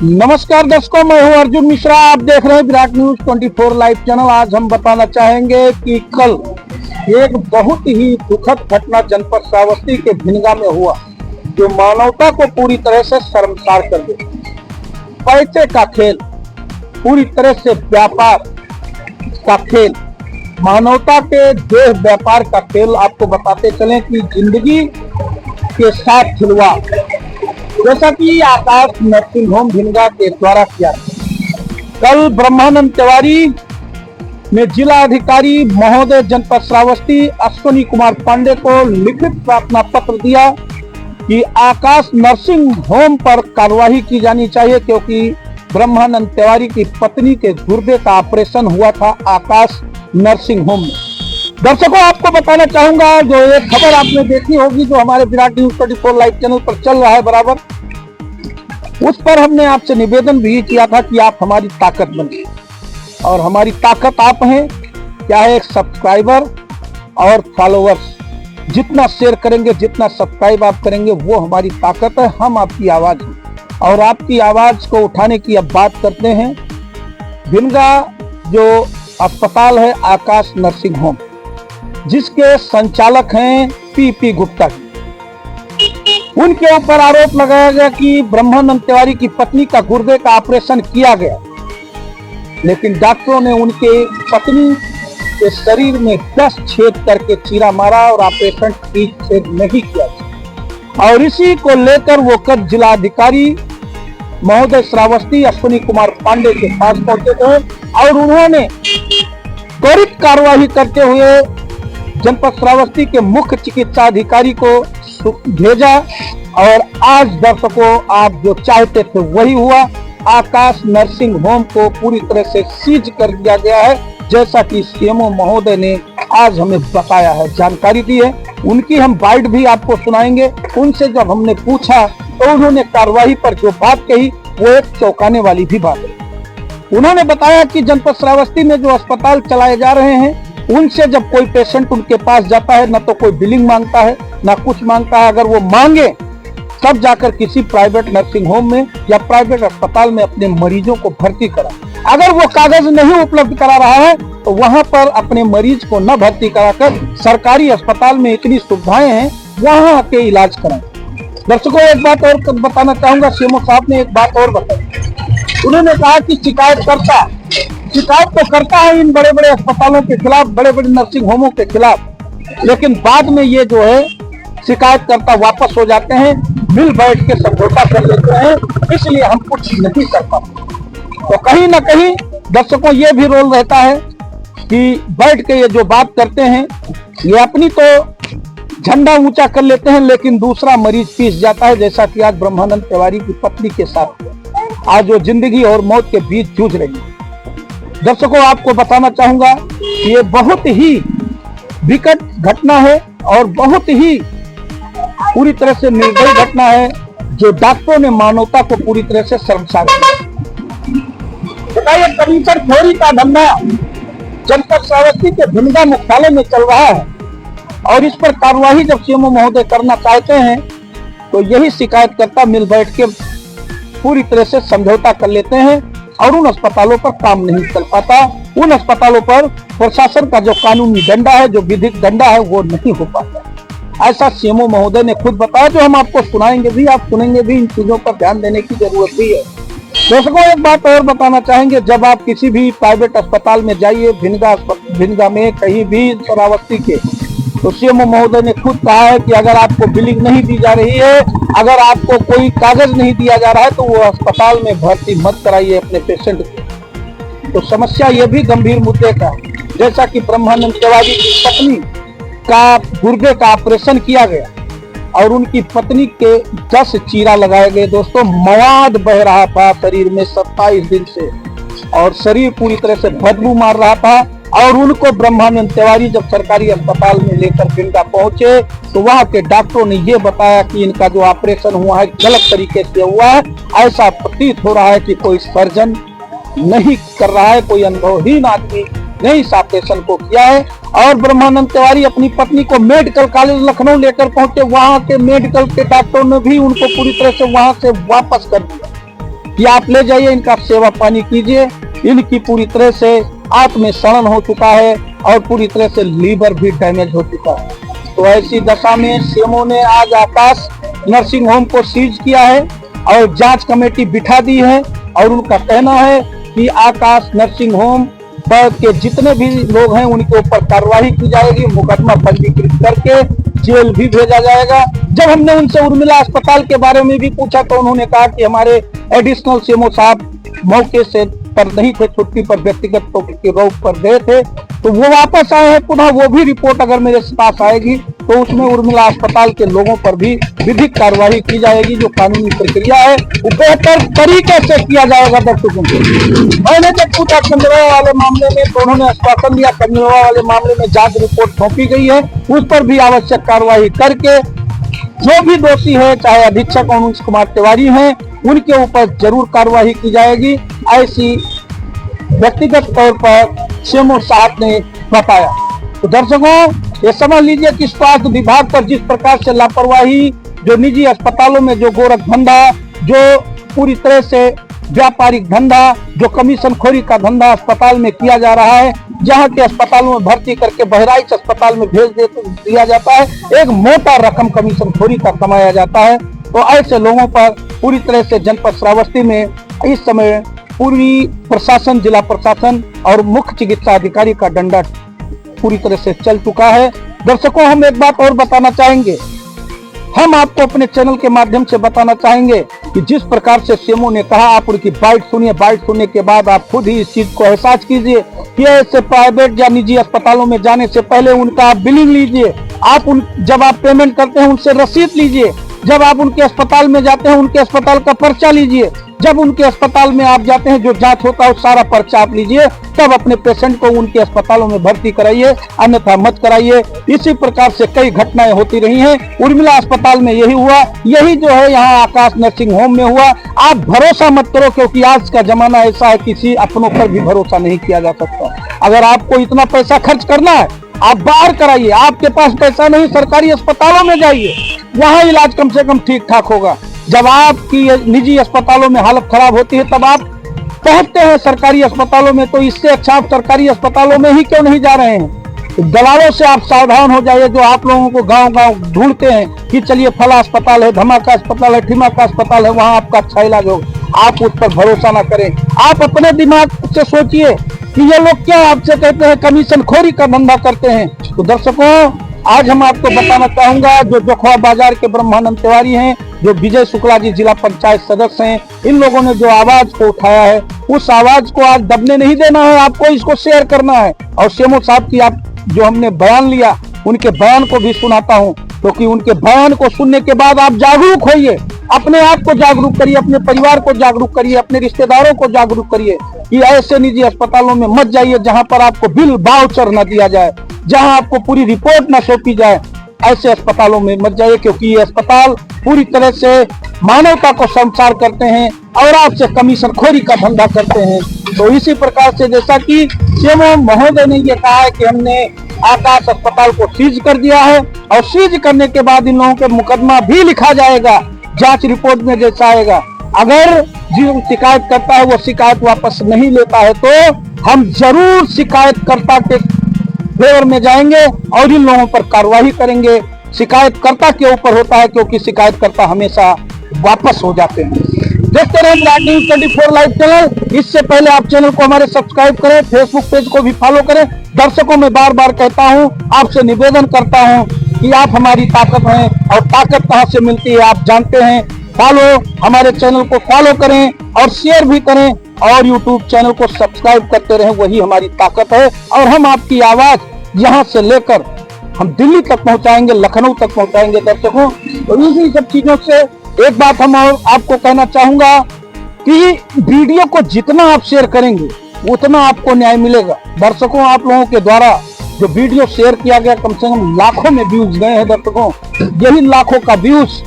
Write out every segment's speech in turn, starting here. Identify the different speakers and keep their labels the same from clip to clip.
Speaker 1: नमस्कार दर्शकों, मैं हूं अर्जुन मिश्रा। आप देख रहे हैं विराट न्यूज 24 लाइव चैनल। आज हम बताना चाहेंगे कि कल एक बहुत ही दुखद घटना जनपद श्रावस्ती के भिनगा में हुआ, जो मानवता को पूरी तरह से शर्मसार कर दिया। पैसे का खेल, पूरी तरह से व्यापार का खेल, मानवता के देह व्यापार का खेल। आपको बताते चलें कि जिंदगी के साथ खिलवाड़, जैसा कि आकाश नर्सिंग होम भिनगा के द्वारा किया। कल ब्रह्मानंद तिवारी ने जिला अधिकारी महोदय जनपद श्रावस्ती अश्विनी कुमार पांडे को लिखित प्रार्थना पत्र दिया कि आकाश नर्सिंग होम पर कार्रवाई की जानी चाहिए, क्योंकि ब्रह्मानंद तिवारी की पत्नी के गुर्दे का ऑपरेशन हुआ था आकाश नर्सिंग होम में। दर्शकों, आपको बताना चाहूंगा, जो एक खबर आपने देखी होगी जो हमारे विराट न्यूज 24 लाइव चैनल पर चल रहा है बराबर, उस पर हमने आपसे निवेदन भी किया था कि आप हमारी ताकत बनिए, और हमारी ताकत आप हैं। क्या है, एक सब्सक्राइबर और फॉलोअर्स। जितना शेयर करेंगे, जितना सब्सक्राइब आप करेंगे, वो हमारी ताकत है। हम आपकी आवाज हैं, और आपकी आवाज को उठाने की अब बात करते हैं। भिनगा जो अस्पताल है आकाश नर्सिंग होम, जिसके संचालक हैं पीपी गुप्ता, उनके ऊपर आरोप लगाया गया कि ब्रह्मानंद तिवारी की पत्नी का गुर्दे का ऑपरेशन किया गया, लेकिन डॉक्टरों ने उनके पत्नी के शरीर में 10 छेद करके चीरा मारा और ऑपरेशन ठीक से नहीं किया। और इसी को लेकर वो कल जिलाधिकारी महोदय श्रावस्ती अश्विनी कुमार पांडे के पास पहुंचे थे, और उन्होंने त्वरित कार्रवाई करते हुए जनपद श्रावस्ती के मुख्य चिकित्सा अधिकारी को भेजा। और आज दर्शकों, आप जो चाहते थे वही हुआ। आकाश नर्सिंग होम को पूरी तरह से सीज कर दिया गया है, जैसा कि सीएमओ महोदय ने आज हमें बताया है, जानकारी दी है। उनकी हम बाइट भी आपको सुनाएंगे। उनसे जब हमने पूछा तो उन्होंने कार्रवाई पर जो बात कही वो एक चौंकाने वाली भी बात है। उन्होंने बताया कि जनपद श्रावस्ती में जो अस्पताल चलाए जा रहे हैं, उनसे जब कोई पेशेंट उनके पास जाता है, ना तो कोई बिलिंग मांगता है, ना कुछ मांगता है। अगर वो मांगे तब जाकर किसी प्राइवेट नर्सिंग होम में या प्राइवेट अस्पताल में अपने मरीजों को भर्ती करा। अगर वो कागज नहीं उपलब्ध करा रहा है तो वहां पर अपने मरीज को न भर्ती कराकर सरकारी अस्पताल में इतनी सुविधाएं हैं, वहां आके इलाज कराएं। दर्शकों, एक बात और बताना चाहूंगा। सीएमओ साहब ने एक बात और बताई। उन्होंने कहा कि शिकायत तो करता है इन बड़े बड़े अस्पतालों के खिलाफ, बड़े बड़े नर्सिंग होमों के खिलाफ, लेकिन बाद में ये जो है शिकायतकर्ता वापस हो जाते हैं, मिल बैठ के समझौता कर लेते हैं, इसलिए हम कुछ नहीं कर पाते। तो कहीं ना कहीं दर्शकों, ये भी रोल रहता है कि बैठ के ये जो बात करते हैं, ये अपनी तो झंडा ऊंचा कर लेते हैं, लेकिन दूसरा मरीज पीस जाता है, जैसा कि आज ब्रह्मानंद तिवारी की पत्नी के साथ आज वो जिंदगी और मौत के बीच जूझ रही है। दर्शकों, आपको बताना चाहूंगा कि ये बहुत ही विकट घटना है और बहुत ही पूरी तरह से निर्दयी घटना है, जो डॉक्टरों ने मानवता को पूरी तरह से शर्मसार किया। बताइए, कमीशन खोरी का धंधा जनपद श्रावस्ती के भिनगा मुख्यालय में चल रहा है, और इस पर कार्रवाई जब सीएमओ महोदय करना चाहते हैं तो यही शिकायतकर्ता मिल बैठ के पूरी तरह से समझौता कर लेते हैं, और उन अस्पतालों पर काम नहीं चल पाता। उन अस्पतालों पर प्रशासन का जो कानूनी डंडा है, जो विधिक डंडा है, वो नहीं हो पाता। ऐसा सीएमओ महोदय ने खुद बताया, जो हम आपको सुनाएंगे भी, आप सुनेंगे भी। इन चीजों पर ध्यान देने की जरूरत भी है। दर्शकों, एक बात और बताना चाहेंगे। जब आप किसी भी प्राइवेट अस्पताल में जाइए, भिनगा में कहीं भी श्रावस्ती के, तो सीएमओ महोदय ने खुद कहा है कि अगर आपको बिलिंग नहीं दी जा रही है, अगर आपको कोई कागज नहीं दिया जा रहा है, तो वो अस्पताल में भर्ती मत कराइए अपने पेशेंट को। तो समस्या ये भी गंभीर मुद्दे का, जैसा कि ब्रह्मानंद तिवारी की पत्नी का गुर्दे का ऑपरेशन किया गया और उनकी पत्नी के 10 चीरा लगाए गए। दोस्तों, मवाद बह रहा था शरीर में 27 दिन से, और शरीर पूरी तरह से बदबू मार रहा था। और उनको ब्रह्मानंद तिवारी जब सरकारी अस्पताल में लेकर भिनगा पहुंचे, तो वहां के डॉक्टरों ने यह बताया कि इनका जो ऑपरेशन हुआ है गलत तरीके से हुआ है। ऐसा प्रतीत हो रहा है कि कोई सर्जन नहीं कर रहा है, कोई अनुभवहीन आदमी ने इस ऑपरेशन को किया है। और ब्रह्मानंद तिवारी अपनी पत्नी को मेडिकल कॉलेज लखनऊ लेकर पहुंचे। वहां के मेडिकल के डॉक्टरों ने भी उनको पूरी तरह से वहां से वापस कर दिया। कि आप ले जाइए, इनका सेवा पानी कीजिए। इनकी पूरी तरह से आत्म सड़न हो चुका है और पूरी तरह से लीवर भी डैमेज हो चुका है। तो ऐसी दशा में सीएमओ ने आज आकाश नर्सिंग होम को सीज किया है और जांच कमेटी बिठा दी है और उनका कहना है कि आकाश नर्सिंग होम पर के जितने भी लोग हैं उनके ऊपर कार्रवाई की जाएगी, मुकदमा पंजीकृत करके जेल भी भेजा जाएगा। जब हमने उनसे उर्मिला अस्पताल के बारे में भी पूछा तो उन्होंने कहा कि हमारे एडिशनल सीएमओ साहब मौके से पर नहीं थे, छुट्टी पर व्यक्तिगत टॉपिक के रूप पर गए थे, तो वो वापस आए हैं। पुनः वो भी रिपोर्ट अगर मेरे पास आएगी तो उसमें उर्मिला अस्पताल के लोगों पर भी विधिक कार्रवाई की जाएगी। जो कानूनी प्रक्रिया है वो बेहतर तरीके से किया जाएगा। दर्शकों को मैंने जब पूछा कंजरवा वाले मामले में तो उन्होंने आश्वासन दिया कंजरवा वाले मामले में जांच रिपोर्ट सौंपी गई है, उस पर भी आवश्यक कार्रवाई करके जो भी दोषी है, चाहे अधीक्षक अनुज कुमार तिवारी हैं, उनके ऊपर जरूर कार्रवाई की जाएगी, ऐसी व्यक्तिगत तौर पर सीएमओ साहब ने बताया। तो दर्शकों ये समझ लीजिए कि स्वास्थ्य विभाग पर जिस प्रकार से लापरवाही, जो निजी अस्पतालों में जो गोरख धंधा, जो पूरी तरह से व्यापारिक धंधा, जो कमीशनखोरी का धंधा अस्पताल में किया जा रहा है, जहां के अस्पतालों में भर्ती करके बहराइच अस्पताल में भेज दिया जाता है, एक मोटा रकम कमीशनखोरी का कमाया जाता है। तो ऐसे लोगों पर पूरी तरह से जनपद श्रावस्ती में इस समय पूरी प्रशासन, जिला प्रशासन और मुख्य चिकित्सा अधिकारी का डंडा पूरी तरह से चल चुका है। दर्शकों हम एक बात और बताना चाहेंगे, हम आपको अपने चैनल के माध्यम से बताना चाहेंगे कि जिस प्रकार से सीएमओ ने कहा, आप उनकी बाइट सुनिए, बाइट सुनने के बाद आप खुद ही इस चीज को एहसास कीजिए कि ऐसे प्राइवेट या निजी अस्पतालों में जाने से पहले उनका आप बिलिंग लीजिए। जब आप पेमेंट करते हैं उनसे रसीद लीजिए। जब आप उनके अस्पताल में जाते हैं उनके अस्पताल का पर्चा लीजिए। जब उनके अस्पताल में आप जाते हैं जो जांच होता है सारा पर्चा आप लीजिए, तब अपने पेशेंट को उनके अस्पतालों में भर्ती कराइए, अन्यथा मत कराइए। इसी प्रकार से कई घटनाएं होती रही हैं। उर्मिला अस्पताल में यही हुआ, यही जो है यहाँ आकाश नर्सिंग होम में हुआ। आप भरोसा मत करो, क्योंकि आज का जमाना ऐसा है, किसी अपनों पर भी भरोसा नहीं किया जा सकता। अगर आपको इतना पैसा खर्च करना है, आप बाहर कराइए। आपके पास पैसा नहीं, सरकारी अस्पतालों में जाइए, वहां इलाज कम से कम ठीक ठाक होगा। जब आपकी निजी अस्पतालों में हालत खराब होती है तब आप पहुंचते हैं सरकारी अस्पतालों में, तो इससे अच्छा आप सरकारी अस्पतालों में ही क्यों नहीं जा रहे हैं? तो दलालों से आप सावधान हो जाइए, जो आप लोगों को गांव-गांव ढूंढते हैं कि चलिए फला अस्पताल है, धमाका अस्पताल है, ठिमाका अस्पताल है, वहां आपका अच्छा इलाज होगा। आप उस पर भरोसा ना करें। आप अपने दिमाग से सोचिए कि ये लोग क्या आपसे कहते हैं कमीशनखोरी का धंधा करते हैं। तो दर्शकों आज हम आपको बताना चाहूंगा, जो जोखवा बाजार के ब्रह्मानंद तिवारी हैं, जो विजय शुक्ला जी जिला पंचायत सदस्य हैं, इन लोगों ने जो आवाज को उठाया है, उस आवाज को आज दबने नहीं देना है, आपको इसको शेयर करना है। और सीएमओ साहब की आप जो हमने बयान लिया, उनके बयान को भी सुनाता हूं, क्योंकि उनके बयान को सुनने के बाद आप जागरूक होइए, अपने आप को जागरूक करिए, अपने परिवार को जागरूक करिए, अपने रिश्तेदारों को जागरूक करिए कि ऐसे निजी अस्पतालों में मत जाइए जहां पर आपको बिल वाउचर न दिया जाए, जहां आपको पूरी रिपोर्ट न सौंपी जाए। ऐसे अस्पतालों में मत जाइए, क्योंकि ये अस्पताल पूरी तरह से मानवता को संसार करते हैं और आपसे कमीशनखोरी का धंधा करते हैं। तो इसी प्रकार से जैसा कि सीएमओ महोदय ने ये कहा है कि हमने आकाश अस्पताल को सीज कर दिया है, और सीज करने के बाद इन लोगों के मुकदमा भी लिखा जाएगा, जांच रिपोर्ट में जैसा आएगा। अगर जो शिकायत करता है वो शिकायत वापस नहीं लेता है तो हम जरूर शिकायतकर्ता के फेवर में जाएंगे और इन लोगों पर कार्रवाई करेंगे। शिकायतकर्ता के ऊपर होता है, क्योंकि शिकायतकर्ता हमेशा वापस हो जाते हैं। देखते रहे ब्रांड न्यूज 24 लाइव चैनल। इससे पहले आप चैनल को हमारे सब्सक्राइब करें, फेसबुक पेज को भी फॉलो करें। दर्शकों में बार बार कहता हूं, आपसे निवेदन करता हूं कि आप हमारी ताकत हैं, और ताकत कहां से मिलती है आप जानते हैं। फॉलो, हमारे चैनल को फॉलो करें और शेयर भी करें, और यूट्यूब चैनल को सब्सक्राइब करते रहें, वही हमारी ताकत है। और हम आपकी आवाज यहां से लेकर हम दिल्ली तक पहुंचाएंगे, लखनऊ तक पहुंचाएंगे। दर्शकों तो इसी सब चीजों से एक बात हम और आपको कहना चाहूंगा कि वीडियो को जितना आप शेयर करेंगे उतना आपको न्याय मिलेगा। दर्शकों आप लोगों के द्वारा जो वीडियो शेयर किया गया, कम से कम लाखों में व्यूज गए हैं। दर्शकों यही लाखों का व्यूज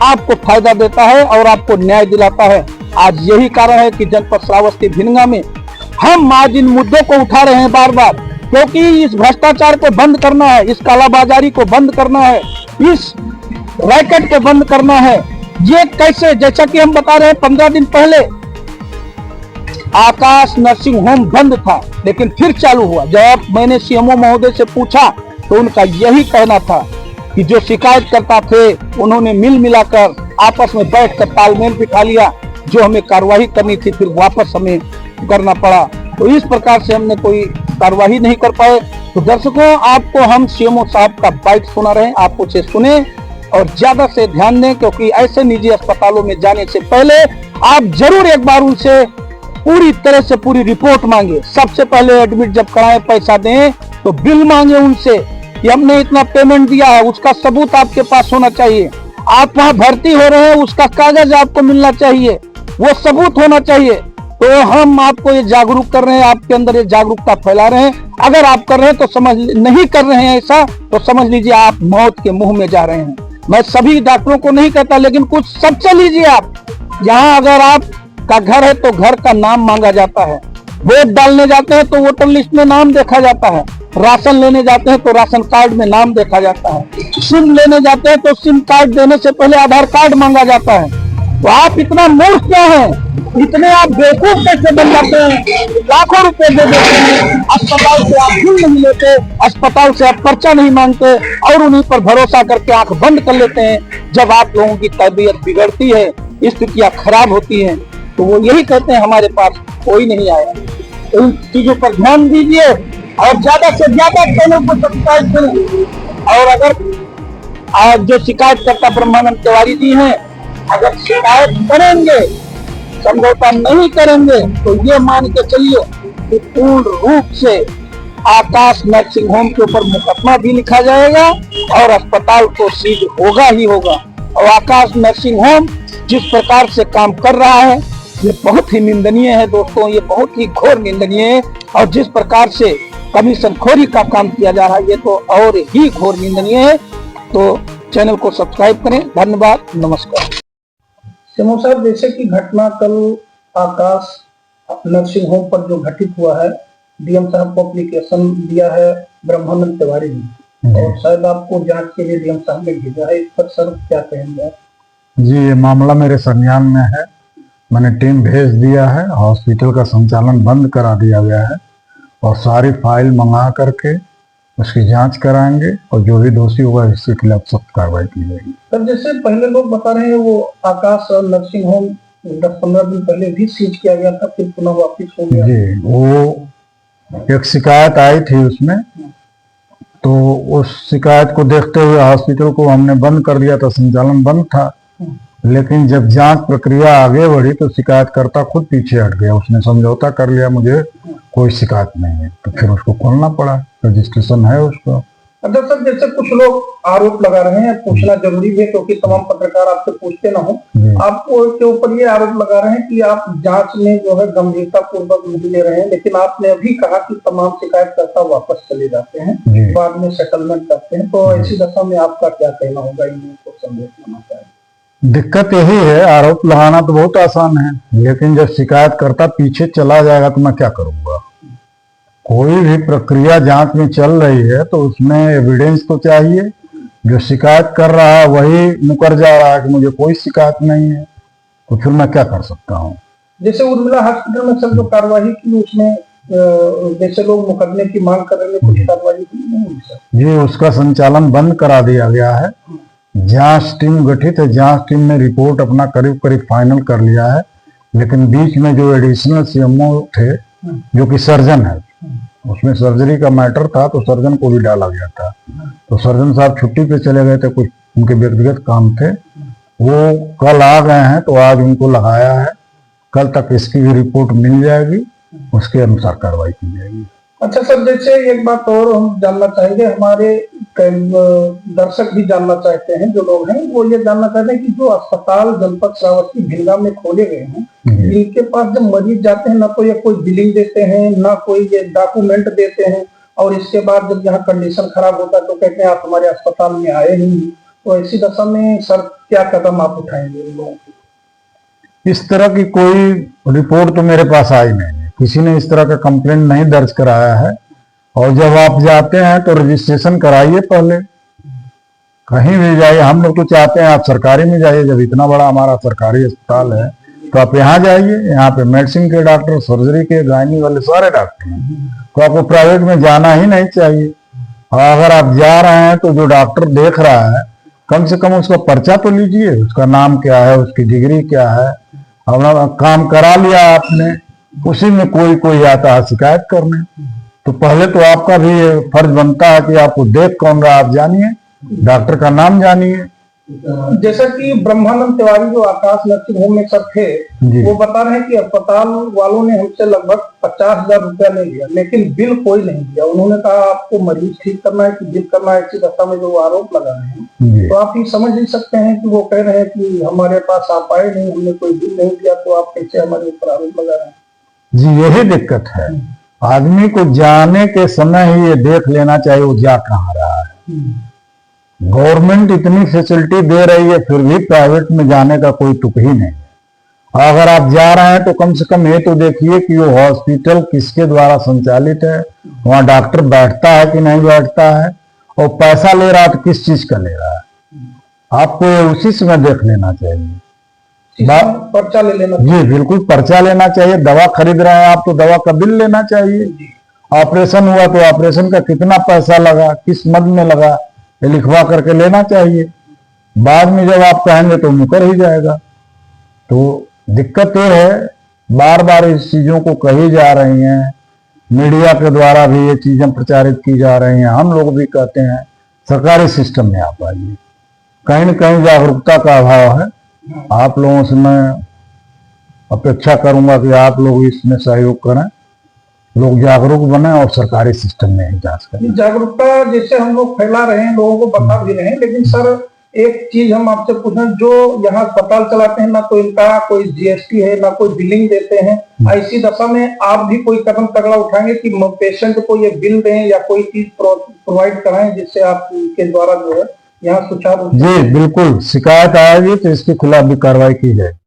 Speaker 1: आपको फायदा देता है और आपको न्याय दिलाता है। आज यही कारण है कि जनपद श्रावस्ती भिनगा में हम आज इन मुद्दों को उठा रहे हैं बार बार, क्योंकि इस भ्रष्टाचार को बंद करना है, इस कालाबाजारी को बंद करना है, इस रैकेट को बंद करना है। ये कैसे, जैसा कि हम बता रहे हैं 15 दिन पहले आकाश नर्सिंग होम बंद था, लेकिन फिर चालू हुआ। जब मैंने सीएमओ महोदय से पूछा तो उनका यही कहना था कि जो शिकायत करता थे उन्होंने मिल मिलाकर आपस में बैठकर तालमेल बिठा लिया, जो हमें कार्रवाई करनी थी फिर वापस हमें करना पड़ा। तो इस प्रकार से हमने कोई कार्रवाई नहीं कर पाए। तो दर्शकों, आपको हम सीएमओ साहब का बाइट सुना रहे हैं, आप उसे सुने और ज्यादा से ध्यान दें, क्योंकि ऐसे निजी अस्पतालों में जाने से पहले आप जरूर एक बार उनसे पूरी तरह से पूरी रिपोर्ट मांगे। सबसे पहले एडमिट जब कराएं, पैसा दें तो बिल मांगे उनसे कि हमने इतना पेमेंट दिया है, उसका सबूत आपके पास होना चाहिए। आप वहां भर्ती हो रहे हैं, उसका कागज आपको मिलना चाहिए, वो सबूत होना चाहिए। तो हम आपको ये जागरूक कर रहे हैं, आपके अंदर ये जागरूकता फैला रहे हैं। अगर आप कर रहे हैं तो समझ, नहीं कर रहे हैं ऐसा तो समझ लीजिए आप मौत के मुंह में जा रहे हैं। मैं सभी डॉक्टरों को नहीं कहता, लेकिन कुछ सच्चा लीजिए आप। यहाँ अगर आप का घर है तो घर का नाम मांगा जाता है, वोट डालने जाते हैं तो वोटर लिस्ट में नाम देखा जाता है, राशन लेने जाते हैं तो राशन कार्ड में नाम देखा जाता है, सिम लेने जाते हैं तो सिम कार्ड देने से पहले आधार कार्ड मांगा जाता है। तो आप इतना मूर्ख क्यों हैं, इतने आप बेवकूफ कैसे बन जाते हैं? लाखों रुपए दे देते हैं, अस्पताल से आप बिल नहीं लेते, अस्पताल से आप पर्चा नहीं मांगते और उन्हीं पर भरोसा करके आंख बंद कर लेते हैं। जब आप लोगों की तबीयत बिगड़ती है, स्थितियां खराब होती हैं, तो वो यही कहते हैं हमारे पास कोई नहीं आया। तो इन चीजों पर ध्यान दीजिए और ज्यादा से ज्यादा चैनल को सब्सक्राइब करें। और अगर आज जो शिकायतकर्ता ब्रह्मानंद तिवारी जी हैं, अगर शिकायत करेंगे, समझौता नहीं करेंगे, तो ये मान के चलिए कि पूर्ण रूप से आकाश नर्सिंग होम के ऊपर मुकदमा भी लिखा जाएगा और अस्पताल को सीज होगा ही होगा। और आकाश नर्सिंग होम जिस प्रकार से काम कर रहा है, ये बहुत ही निंदनीय है दोस्तों, ये बहुत ही घोर निंदनीय है। और जिस प्रकार से कमीशन खोरी का काम किया जा रहा है, ये तो और ही घोर निंदनीय है। तो चैनल को सब्सक्राइब करें। धन्यवाद, नमस्कार। सीएमओ साहब, जैसे कि घटना कल आकाश नर्सिंग होम पर जो घटित हुआ है, डीएम साहब को एप्लीकेशन दिया है ब्रह्मानंद तिवारी जी और शायद आपको जांच के लिए डीएम साहब ने भेजा है, इस पर सर क्या कहेंगे आप?
Speaker 2: जी, ये मामला मेरे संज्ञान में है, मैंने टीम भेज दिया है, हॉस्पिटल का संचालन बंद करा दिया गया है और सारी फाइल मंगा करके उसकी जांच कराएंगे और जो भी दोषी होगा इसके खिलाफ सख्त कार्रवाई की जाएगी।
Speaker 1: सर, जैसे पहले लोग बता रहे हैं वो आकाश नर्सिंग होम 10-15 दिन पहले भी सीज किया गया था, फिर पुनः वापिस हो गया।
Speaker 2: जी, वो एक शिकायत आई थी उसमें, तो उस शिकायत को देखते हुए हॉस्पिटल को हमने बंद कर दिया था, संचालन बंद था। लेकिन जब जांच प्रक्रिया आगे बढ़ी तो शिकायतकर्ता खुद पीछे हट गया, उसने समझौता कर लिया मुझे कोई शिकायत नहीं है, तो फिर उसको खोलना पड़ा, रजिस्ट्रेशन है उसको।
Speaker 1: अच्छा सर, जैसे कुछ लोग आरोप लगा रहे हैं, पूछना जरूरी है क्योंकि तमाम पत्रकार आपसे पूछते ना हो, आपको के ऊपर ये आरोप लगा रहे हैं कि आप जांच में जो है गंभीरता पूर्वक नहीं ले रहे हैं, लेकिन आपने अभी कहा कि तमाम शिकायतकर्ता वापस चले जाते हैं, बाद में सेटलमेंट करते हैं, तो ऐसी दशा में आपका क्या कहना होगा, इनको संदेश देना चाहिए?
Speaker 2: दिक्कत यही है, आरोप लगाना तो बहुत आसान है, लेकिन जब शिकायतकर्ता पीछे चला जाएगा तो मैं क्या करूंगा? कोई भी प्रक्रिया जांच में चल रही है तो उसमें एविडेंस तो चाहिए। जो शिकायत कर रहा है वही मुकर जा रहा है कि मुझे कोई शिकायत नहीं है, तो फिर मैं क्या कर सकता हूँ?
Speaker 1: जैसे उर्मिला हॉस्पिटल में सर जो कार्रवाई की उसमें जैसे लोग मुकदमे की मांग कर रहे हैं, कुछ कार्रवाई नहीं हुई सर?
Speaker 2: जी, उसका संचालन बंद करा दिया गया है। जांच टीम गठित है, जांच टीम ने रिपोर्ट अपना करीब करीब फाइनल कर लिया है, लेकिन बीच में जो एडिशनल सीएमओ थे जो कि सर्जन है, उसमें सर्जरी का मैटर था तो सर्जन को भी डाला गया था, तो सर्जन साहब छुट्टी पे चले गए थे, कुछ उनके व्यक्तिगत काम थे, वो कल आ गए हैं, तो आज उनको लगाया है, कल तक इसकी भी रिपोर्ट मिल जाएगी, उसके अनुसार कार्रवाई की जाएगी।
Speaker 1: अच्छा सर, जैसे एक बात और हम जानना चाहेंगे, हमारे दर्शक भी जानना चाहते हैं, जो लोग हैं वो ये जानना चाहते हैं कि जो अस्पताल जनपद श्रावस्ती भिलगा में खोले गए हैं, इनके पास जब मरीज जाते हैं ना तो ये कोई बिलिंग देते हैं, ना कोई ये डॉक्यूमेंट देते हैं, और इसके बाद जब यहाँ कंडीशन खराब होता है तो कहते हैं आप हमारे अस्पताल में आए ही नहीं। तो ऐसी दशा में सर क्या कदम आप उठाएंगे इन लोगों की?
Speaker 2: इस तरह की कोई रिपोर्ट तो मेरे पास आई नहीं है, किसी ने इस तरह का कंप्लेंट नहीं दर्ज कराया है। और जब आप जाते हैं तो रजिस्ट्रेशन कराइए, पहले कहीं भी जाइए, हम लोग तो चाहते हैं आप सरकारी में जाइए, जब इतना बड़ा हमारा सरकारी अस्पताल है तो आप यहाँ जाइए, यहाँ पे मेडिसिन के डॉक्टर, सर्जरी के, गायनी वाले सारे डॉक्टर हैं, तो आपको प्राइवेट में जाना ही नहीं चाहिए। और अगर आप जा रहे हैं तो जो डॉक्टर देख रहा है कम से कम उसका पर्चा तो लीजिए, उसका नाम क्या है, उसकी डिग्री क्या है, अपना काम करा लिया आपने, उसी में कोई कोई आता है शिकायत करने, तो पहले तो आपका भी ये फर्ज बनता है कि आपको देख कौन रहा आप जानिए, डॉक्टर का नाम जानिए।
Speaker 1: जैसा कि ब्रह्मानंद तिवारी जो आकाश नर्सिंग होम में सर थे, वो बता रहे हैं कि अस्पताल वालों ने हमसे लगभग 50,000 रुपया नहीं लिया, लेकिन बिल कोई नहीं दिया। उन्होंने कहा आपको मरीज ठीक करना है कि बिल करना है, ऐसी दशा में जो आरोप लगा रहे हैं, तो आप ये समझ नहीं सकते हैं कि वो कह रहे हैं कि हमारे पास आप आए नहीं, हमने कोई बिल नहीं दिया, तो आप कैसे हमारे ऊपर आरोप लगा रहे हैं।
Speaker 2: जी यही दिक्कत है, आदमी को जाने के समय ही ये देख लेना चाहिए वो जा कहाँ रहा है। गवर्नमेंट इतनी फैसिलिटी दे रही है फिर भी प्राइवेट में जाने का कोई तुक ही नहीं है। अगर आप जा रहे हैं तो कम से कम ये तो देखिए कि वो हॉस्पिटल किसके द्वारा संचालित है, वहाँ डॉक्टर बैठता है कि नहीं बैठता है, और पैसा ले रहा है तो किस चीज का ले रहा है, आपको उसी समय देख लेना चाहिए।
Speaker 1: पर्चा ले लेना
Speaker 2: जी बिल्कुल, पर्चा लेना चाहिए। दवा खरीद रहे हैं आप तो दवा का बिल लेना चाहिए। ऑपरेशन हुआ तो ऑपरेशन का कितना पैसा लगा, किस मद में लगा, ये लिखवा करके लेना चाहिए। बाद में जब आप कहेंगे तो मुकर ही जाएगा। तो दिक्कत ये है, बार बार इस चीजों को कही जा रही हैं, मीडिया के द्वारा भी ये चीजें प्रचारित की जा रही हैं, हम लोग भी कहते हैं सरकारी सिस्टम में आप आइए। कहीं न कहीं जागरूकता का अभाव है। आप लोगों से मैं अपेक्षा करूंगा कि आप लोग इसमें सहयोग करें, लोग जागरूक बने और सरकारी सिस्टम में ही जांच करें।
Speaker 1: जागरूकता जैसे हम लोग फैला रहे हैं, लोगों को बता भी रहे हैं, लेकिन सर एक चीज हम आपसे पूछें, जो यहाँ अस्पताल चलाते हैं ना तो इनका कोई जीएसटी है ना कोई बिलिंग देते हैं, ऐसी दशा में आप भी कोई कदम तगड़ा उठाएंगे कि पेशेंट को ये बिल दें या कोई चीज प्रोवाइड कराएं जिससे आपके द्वारा जो है यहाँ सुचारू?
Speaker 2: जी बिल्कुल, शिकायत आएगी तो इसके खिलाफ भी कार्रवाई की जाएगी।